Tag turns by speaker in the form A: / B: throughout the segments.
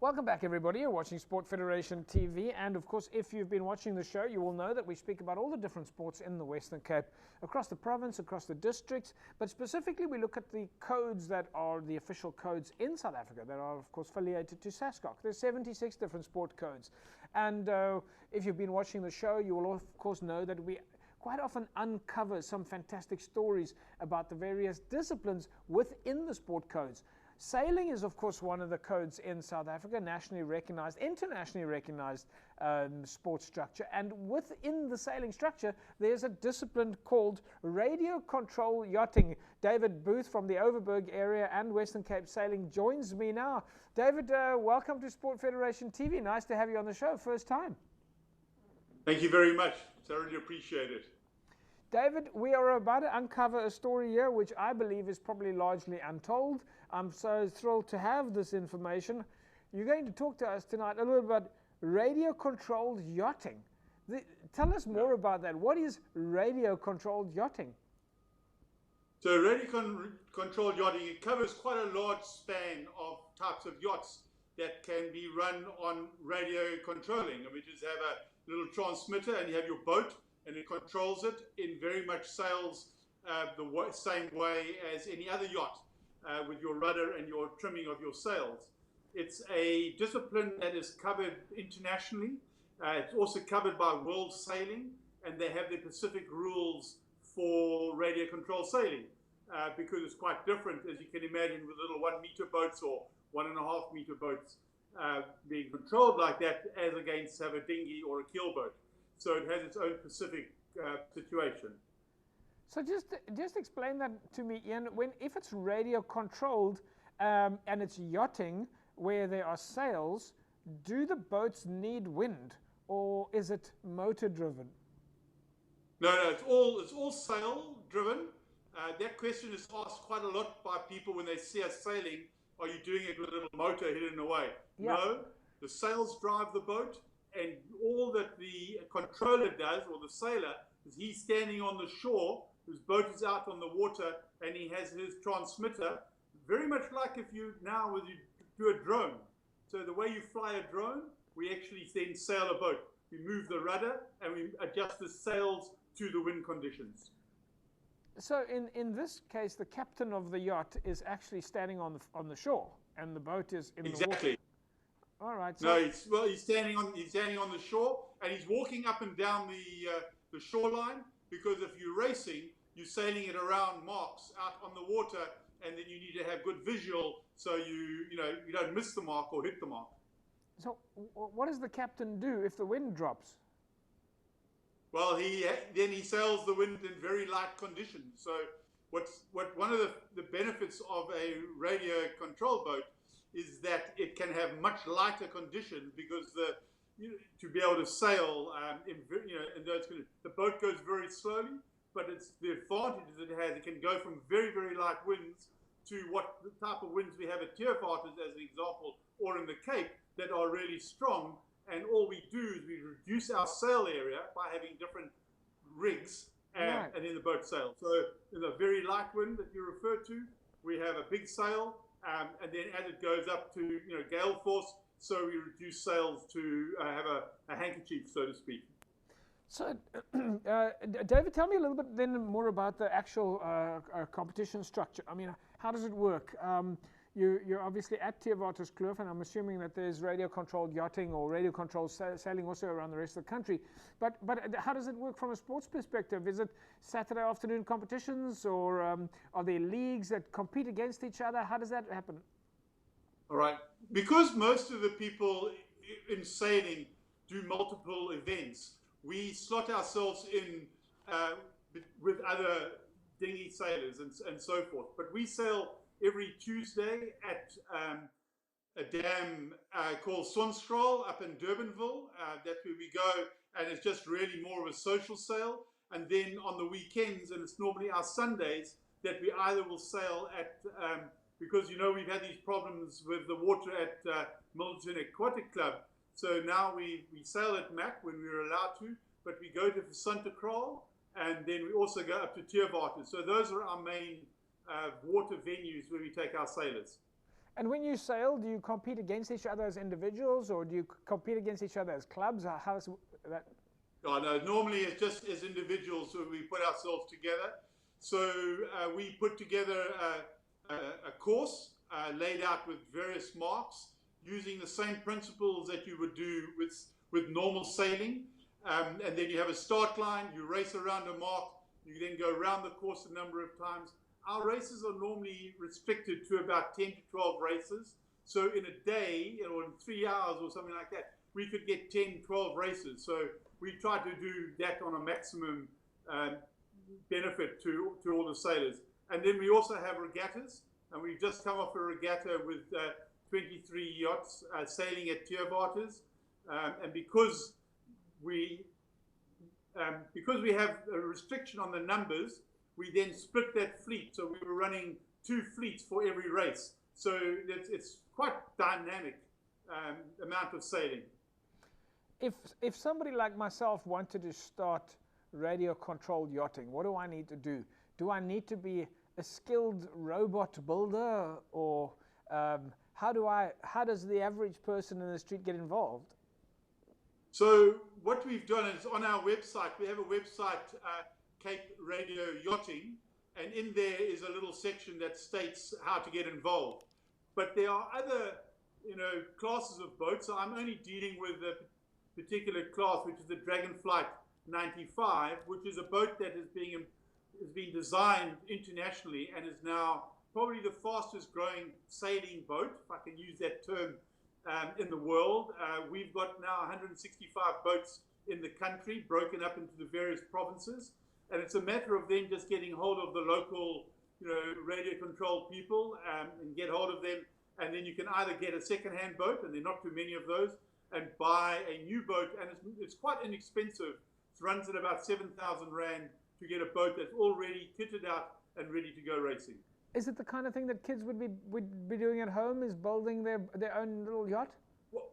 A: Welcome back, everybody. You're watching Sport Federation TV, and of course, if you've been watching the show, you will know that we speak about all the different sports in the Western Cape, across the province, across the districts, but specifically we look at the codes that are the official codes in South Africa that are, of course, affiliated to SASCOC. There's 76 different sport codes, and if you've been watching the show, you will, of course, know that we quite often uncover some fantastic stories about the various disciplines within the sport codes. Sailing is, of course, one of the codes in South Africa, nationally recognized, internationally recognized sports structure. And within the sailing structure, there's a discipline called radio control yachting. David Booth from the Overberg area and Western Cape Sailing joins me now. David, welcome to Sport Federation TV. Nice to have you on the show, first time.
B: Thank you very much. Thoroughly appreciate it.
A: David, we are about to uncover a story here which I believe is probably largely untold. I'm so thrilled to have this information. You're going to talk to us tonight a little about radio-controlled yachting. Tell us more about that. What is radio-controlled yachting?
B: So radio-controlled yachting, it covers quite a large span of types of yachts that can be run on radio controlling. We just have a little transmitter and you have your boat, and it controls it in very much sails the same way as any other yacht, with your rudder and your trimming of your sails. It's a discipline that is covered internationally. It's also covered by World Sailing, and they have the Pacific rules for radio control sailing, because it's quite different, as you can imagine, with little 1 meter boats or 1.5 meter boats being controlled like that, as against have a dinghy or a keelboat. So it has its own specific situation.
A: So just explain that to me, Ian. If it's radio controlled and it's yachting where there are sails, do the boats need wind, or is it motor driven?
B: No, it's all sail driven. That question is asked quite a lot by people when they see us sailing. Are you doing it with a little motor hidden away? Yeah. No, the sails drive the boat. And all that the controller does, or the sailor, is he's standing on the shore, his boat is out on the water, and he has his transmitter, very much like if you do a drone. So the way you fly a drone, we actually then sail a boat. We move the rudder, and we adjust the sails to the wind conditions.
A: So in this case, the captain of the yacht is actually standing on the shore, and the boat is in the water.
B: Exactly.
A: All right.
B: So no, he's standing on the shore, and he's walking up and down the shoreline, because if you're racing, you're sailing it around marks out on the water, and then you need to have good visual so you don't miss the mark or hit the mark.
A: So what does the captain do if the wind drops?
B: Well, then he sails the wind in very light conditions. So one of the benefits of a radio control boat is that it can have much lighter conditions, because to be able to sail in those conditions, the boat goes very slowly, but it's the advantages it has. It can go from very, very light winds to what the type of winds we have at Teervaarters, as an example, or in the Cape, that are really strong. And all we do is we reduce our sail area by having different rigs, and then the boat sails. So in the very light wind that you refer to, we have a big sail. And then as it goes up to gale force, so we reduce sails to have a handkerchief, so to speak.
A: So, David, tell me a little bit then more about the actual competition structure. I mean, how does it work? You're obviously at Teervaarters Kloof, and I'm assuming that there's radio-controlled yachting or radio-controlled sailing also around the rest of the country. But how does it work from a sports perspective? Is it Saturday afternoon competitions, or are there leagues that compete against each other? How does that happen?
B: All right. Because most of the people in sailing do multiple events, we slot ourselves in with other dinghy sailors and so forth. But we sail every Tuesday at a dam called Sonstraal up in Durbanville. That's where we go, and it's just really more of a social sail. And then on the weekends, and it's normally our Sundays, that we either will sail at, because we've had these problems with the water at Milton Aquatic Club. So now we sail at Mac when we're allowed to, but we go to Santa Kraal, and then we also go up to Teervaarters. So those are our main water venues where we take our sailors.
A: And when you sail, do you compete against each other as individuals, or do you compete against each other as clubs? How's that?
B: Oh, no, normally it's just as individuals, so we put ourselves together. So we put together a course laid out with various marks, using the same principles that you would do with normal sailing. And then you have a start line, you race around a mark, you then go around the course a number of times. Our races are normally restricted to about 10 to 12 races. So in a day, or in 3 hours or something like that, we could get 10, 12 races. So we try to do that on a maximum benefit to all the sailors. And then we also have regattas, and we've just come off a regatta with 23 yachts sailing at Tierwarters. And because we have a restriction on the numbers, we then split that fleet. So we were running 2 fleets for every race. So it's quite dynamic amount of sailing.
A: If somebody like myself wanted to start radio-controlled yachting, what do I need to do? Do I need to be a skilled robot builder, or how does the average person in the street get involved?
B: So what we've done is, on our website, we have a website, Cape Radio Yachting, and in there is a little section that states how to get involved. But there are other, classes of boats. So I'm only dealing with a particular class, which is the Dragonflight 95, which is a boat that has been designed internationally and is now probably the fastest growing sailing boat, if I can use that term, in the world. We've got now 165 boats in the country, broken up into the various provinces. And it's a matter of then just getting hold of the local, radio control people and get hold of them. And then you can either get a second-hand boat, and there are not too many of those, and buy a new boat. And it's quite inexpensive. It runs at about 7,000 Rand to get a boat that's already kitted out and ready to go racing.
A: Is it the kind of thing that kids would be doing at home, is building their own little yacht?
B: Well,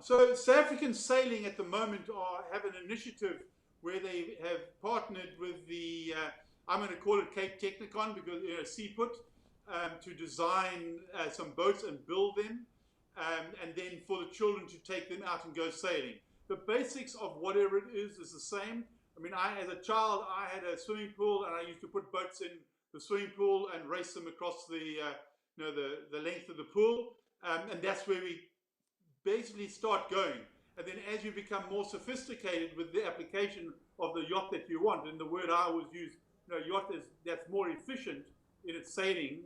B: so South African Sailing at the moment have an initiative where they have partnered with the, I'm going to call it Cape Technicon, because Seaput, to design some boats and build them, and then for the children to take them out and go sailing. The basics of whatever it is the same. I mean, as a child, I had a swimming pool, and I used to put boats in the swimming pool and race them across the length of the pool, and that's where we basically start going. And then as you become more sophisticated with the application of the yacht that you want, and the word I always use, yacht that's more efficient in its sailing,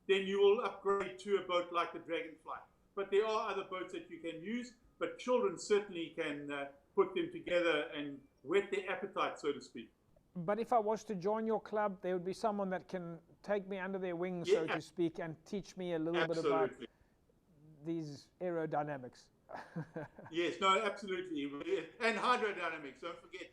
B: then you will upgrade to a boat like the Dragonfly. But there are other boats that you can use, but children certainly can put them together and whet their appetite, so to speak.
A: But if I was to join your club, there would be someone that can take me under their wings, so to speak, and teach me a little bit about these aerodynamics.
B: Yes, no, absolutely. And hydrodynamics. Don't forget,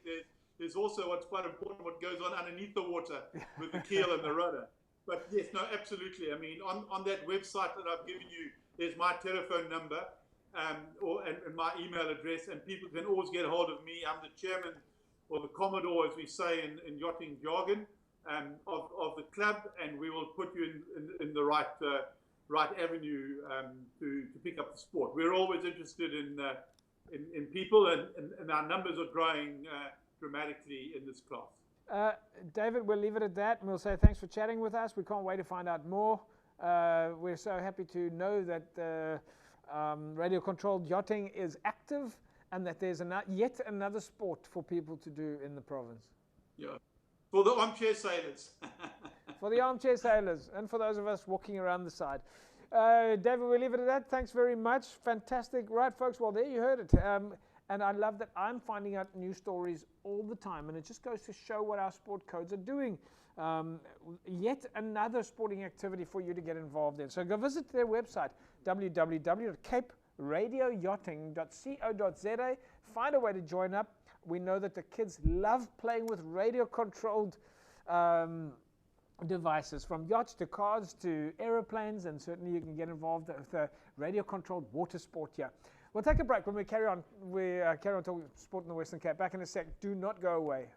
B: there's also what's quite important, what goes on underneath the water with the keel and the rudder. But yes, no, absolutely. I mean, on that website that I've given you, there's my telephone number and my email address, and people can always get a hold of me. I'm the chairman, or the commodore, as we say in yachting jargon, of the club, and we will put you in the right avenue to pick up the sport. We're always interested in people, and our numbers are growing dramatically in this class.
A: David, we'll leave it at that, and we'll say thanks for chatting with us. We can't wait to find out more. We're so happy to know that radio-controlled yachting is active, and that there's yet another sport for people to do in the province.
B: Yeah, for the armchair sailors.
A: For the armchair sailors, and for those of us walking around the side. David, we'll leave it at that. Thanks very much. Fantastic. Right, folks, well, there you heard it. And I love that I'm finding out new stories all the time, and it just goes to show what our sport codes are doing. Yet another sporting activity for you to get involved in. So go visit their website, www.caperadioyachting.co.za. Find a way to join up. We know that the kids love playing with radio-controlled devices, from yachts to cars to aeroplanes, and certainly you can get involved with the radio-controlled water sport here. We'll take a break. When we carry on, carry on talking sport in the Western Cape. Back in a sec. Do not go away.